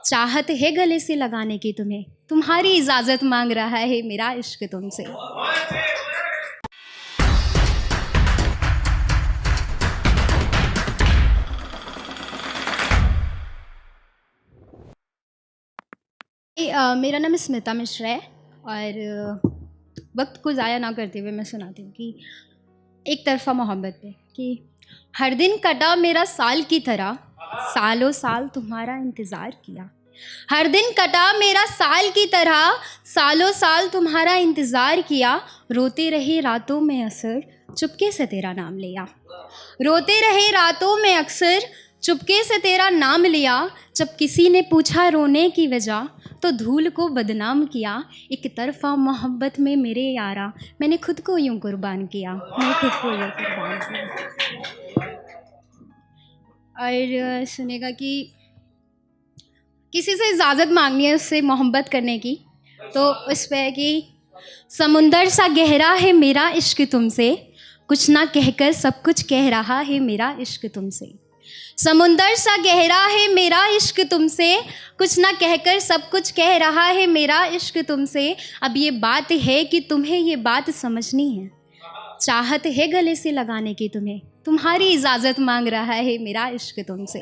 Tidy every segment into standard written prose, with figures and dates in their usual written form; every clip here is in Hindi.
चाहत है गले से लगाने की तुम्हें, तुम्हारी इजाजत मांग रहा है मेरा इश्क तुमसे। मेरा नाम स्मिता मिश्रा है और वक्त को ज़ाया ना करते हुए मैं सुनाती हूँ कि एक तरफ़ा मोहब्बत पे कि हर दिन कटा मेरा साल की तरह, सालों साल तुम्हारा इंतज़ार किया। हर दिन कटा मेरा साल की तरह, सालों साल तुम्हारा इंतज़ार किया। रोते रहे रातों में अक्सर, चुपके से तेरा नाम लिया। रोते रहे रातों में अक्सर, चुपके से तेरा नाम लिया। जब किसी ने पूछा रोने की वजह, तो धूल को बदनाम किया। एक तरफ़ा मोहब्बत में मेरे यारा, मैंने खुद को यूं कुर्बान किया, मैंने खुद को यूं कुर्बान किया। और सुनेगा कि किसी से इजाज़त मांगनी है उससे मोहब्बत करने की, तो उस पे है कि समुंदर सा गहरा है मेरा इश्क तुमसे, कुछ ना कहकर सब कुछ कह रहा है मेरा इश्क तुमसे। समुंदर सा गहरा है मेरा इश्क तुमसे, कुछ ना कहकर सब कुछ कह रहा है मेरा इश्क तुमसे। अब ये बात है कि तुम्हें ये बात समझनी है, चाहत है गले से लगाने की तुम्हें, तुम्हारी इजाज़त मांग रहा है मेरा इश्क तुमसे।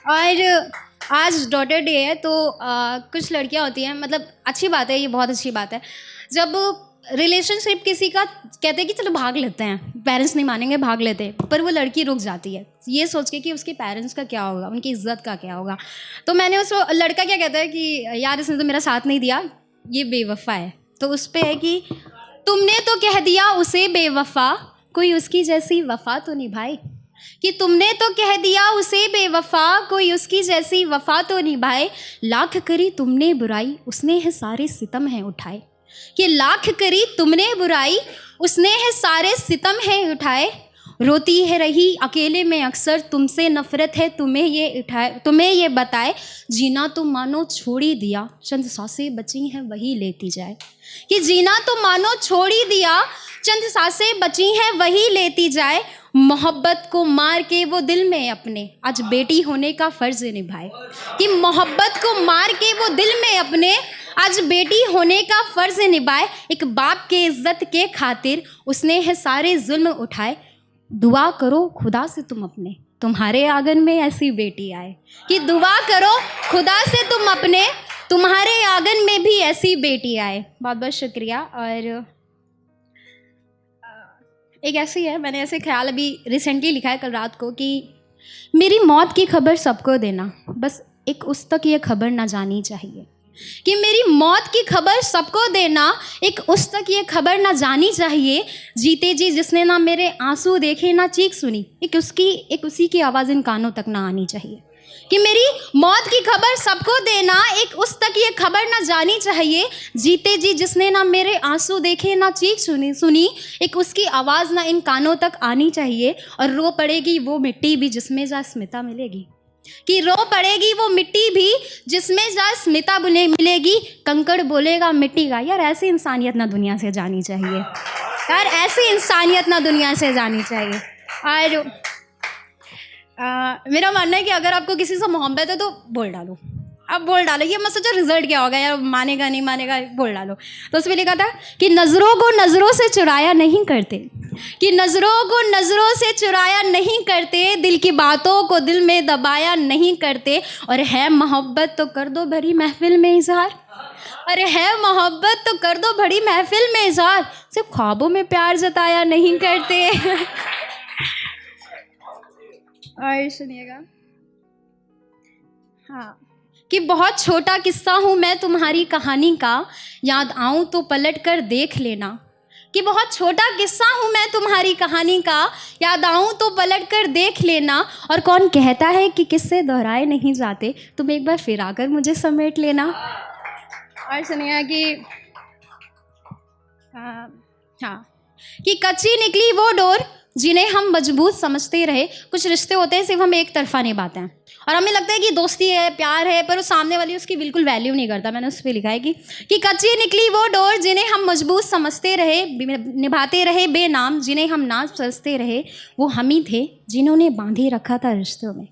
और आज डॉटर डे है तो कुछ लड़कियां होती हैं, मतलब अच्छी बात है, ये बहुत अच्छी बात है जब रिलेशनशिप किसी का कहते हैं कि चलो भाग लेते हैं, पेरेंट्स नहीं मानेंगे भाग लेते हैं, पर वो लड़की रुक जाती है ये सोच के कि उसके पेरेंट्स का क्या होगा, उनकी इज्जत का क्या होगा। तो मैंने उसको, लड़का क्या कहता है कि यार इसने तो मेरा साथ नहीं दिया, ये बेवफा है। तो उस पर है कि तुमने तो कह दिया उसे बेवफा, कोई उसकी जैसी वफा तो निभाए। कि तुमने तो कह दिया उसे बेवफा, कोई उसकी जैसी वफा तो निभाए। लाख करी तुमने बुराई, उसने है सारे सितम है उठाए। कि लाख करी तुमने बुराई, उसने है सारे सितम है उठाए। रोती है रही अकेले में अक्सर, तुमसे नफरत है तुम्हें ये बताए। जीना तो मानो छोड़ ही दिया, चंद सांसें बची हैं वही लेती जाए। कि जीना तो मानो छोड़ ही दिया, चंद सांसें बची हैं वही लेती जाए। मोहब्बत को मार के वो दिल में अपने आज बेटी होने का फ़र्ज़ निभाए। कि मोहब्बत को मार के वो दिल में अपने आज बेटी होने का फ़र्ज़ निभाए। एक बाप के इज़्ज़त के खातिर उसने है सारे जुल्म उठाए। दुआ करो खुदा से तुम अपने, तुम्हारे आंगन में ऐसी बेटी आए। कि दुआ करो खुदा से तुम अपने, तुम्हारे आंगन में भी ऐसी बेटी आए। बहुत बहुत शुक्रिया। और एक ऐसी है, मैंने ऐसे ख्याल अभी रिसेंटली लिखा है कल रात को कि मेरी मौत की खबर सबको देना, बस एक उस तक ये खबर ना जानी चाहिए। कि मेरी मौत की खबर सबको देना, एक उस तक ये खबर ना जानी चाहिए। जीते जी जिसने ना मेरे आंसू देखे ना चीख सुनी, एक उसी की आवाज़ इन कानों तक ना आनी चाहिए। कि मेरी मौत की खबर सबको देना, एक उस तक ये खबर ना जानी चाहिए। जीते जी जिसने ना मेरे आंसू देखे ना चीख सुनी, एक उसकी आवाज़ ना इन कानों तक आनी चाहिए। और रो पड़ेगी वो मिट्टी भी जिसमें जा स्मिता मिलेगी। कि रो पड़ेगी वो मिट्टी भी जिसमें जा स्मिता मिलेगी। कंकड़ बोलेगा मिट्टी का, यार ऐसी इंसानियत ना दुनिया से जानी चाहिए, यार ऐसी इंसानियत ना दुनिया से जानी चाहिए। और मेरा मानना है कि अगर आपको किसी से मोहब्बत है तो बोल डालो, अब बोल डालो, ये मत सोचो रिजल्ट क्या होगा, यार मानेगा नहीं मानेगा, बोल डालो। तो उसमें लिखा था कि नज़रों को नज़रों से चुराया नहीं करते। कि नज़रों को नज़रों से चुराया नहीं करते, दिल की बातों को दिल में दबाया नहीं करते। और है मोहब्बत तो कर दो भरी महफिल में इजहार, अरे है मोहब्बत तो कर दो भरी महफिल में इजहार, सिर्फ ख्वाबों में प्यार जताया नहीं करते। और सुनिएगा, हाँ, कि बहुत छोटा किस्सा हूँ मैं तुम्हारी कहानी का, याद आऊँ तो पलट कर देख लेना। कि बहुत छोटा किस्सा हूँ मैं तुम्हारी कहानी का, याद आऊँ तो पलट कर देख लेना। और कौन कहता है कि किस्से दोहराए नहीं जाते, तुम एक बार फिर आकर मुझे समेट लेना। और सुनिए कि हाँ, कि कच्ची निकली वो डोर जिन्हें हम मजबूत समझते रहे। कुछ रिश्ते होते हैं सिर्फ हम एक तरफा निभाते हैं और हमें लगता है कि दोस्ती है प्यार है, पर वो सामने वाली उसकी बिल्कुल वैल्यू नहीं करता। मैंने उस पर लिखा है कि कच्ची निकली वो डोर जिन्हें हम मजबूत समझते रहे, निभाते रहे बेनाम जिन्हें हम ना समझते रहे। वो हम ही थे जिन्होंने बांधे रखा था रिश्तों में।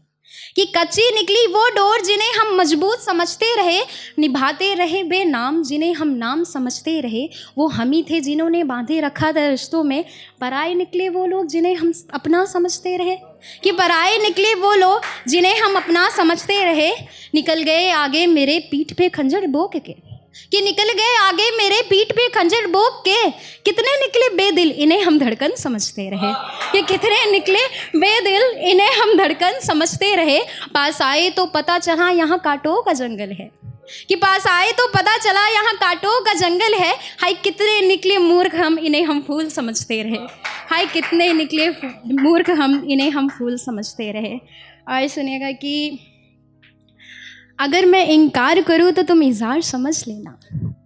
कि कच्ची निकली वो डोर जिन्हें हम मजबूत समझते रहे, निभाते रहे बेनाम जिन्हें हम नाम समझते रहे। वो हम ही थे जिन्होंने बांधे रखा था रिश्तों में, पराए निकले वो लोग जिन्हें हम अपना समझते रहे। कि पराए निकले वो लोग जिन्हें हम अपना समझते रहे, निकल गए आगे मेरे पीठ पे खंजर बोक के। कि निकल गए आगे मेरे पीठ पे खंजर बोक के, कितने निकले बेदिल इन्हें हम धड़कन समझते रहे। कि कितने निकले बेदिल इन्हें हम धड़कन समझते रहे। पास आए तो पता चला यहाँ कांटों का जंगल है। कि पास आए तो पता चला यहाँ कांटों का जंगल है। हाय कितने निकले मूर्ख हम इन्हें हम फूल समझते रहे। हाय कितने निकले मूर्ख हम इन्हें हम फूल समझते रहे। और सुनिएगा कि अगर मैं इनकार करूँ तो तुम इज़हार समझ लेना।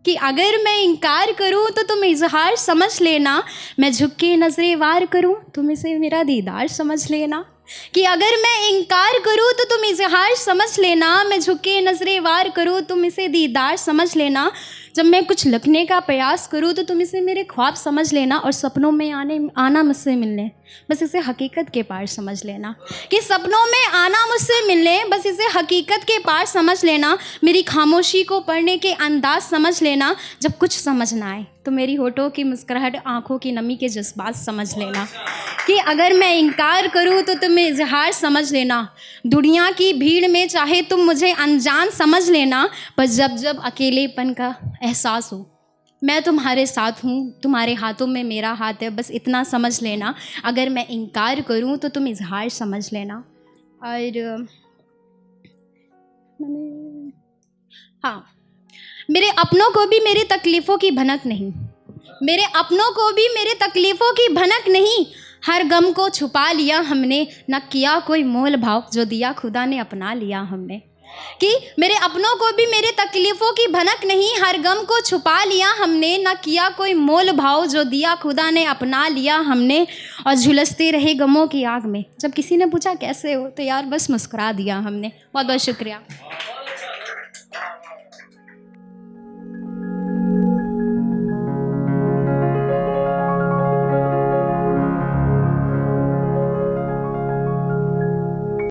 कि अगर मैं इनकार करूँ तो तुम इज़हार समझ लेना। मैं झुक के नज़रें वार करूँ तुम इसे मेरा दीदार समझ लेना। कि अगर मैं इनकार करूँ तो तुम इज़हार समझ लेना। मैं झुक के नज़रें वार करूँ तुम इसे दीदार समझ लेना। जब मैं कुछ लिखने का प्रयास करूँ तो तुम इसे मेरे ख्वाब समझ लेना। और सपनों में आना मुझसे मिलने, बस इसे हकीकत के पार समझ लेना। कि सपनों में आना मुझसे मिलने, बस इसे हकीकत के पार समझ लेना। मेरी खामोशी को पढ़ने के अंदाज समझ लेना। जब कुछ समझ ना आए तो मेरी होठों की मुस्कुराहट, आंखों की नमी के जज्बात समझ लेना। कि अगर मैं इनकार करूँ तो तुम इज़हार समझ लेना। दुनिया की भीड़ में चाहे तुम मुझे अनजान समझ लेना, पर जब जब अकेलेपन का एहसास हो मैं तुम्हारे साथ हूँ, तुम्हारे हाथों में मेरा हाथ है, बस इतना समझ लेना। अगर मैं इनकार करूँ तो तुम इज़हार समझ लेना। और हाँ, मेरे अपनों को भी मेरी तकलीफ़ों की भनक नहीं। मेरे अपनों को भी मेरे तकलीफ़ों की भनक नहीं। हर गम को छुपा लिया हमने, न किया कोई मोल भाव, जो दिया खुदा ने अपना लिया हमने। कि मेरे अपनों को भी मेरे तकलीफ़ों की भनक नहीं। हर गम को छुपा लिया हमने, न किया कोई मोल भाव, जो दिया खुदा ने अपना लिया हमने। और झुलसते रहे गमों की आग में, जब किसी ने पूछा कैसे हो तो यार बस मुस्कुरा दिया हमने। बहुत बहुत शुक्रिया।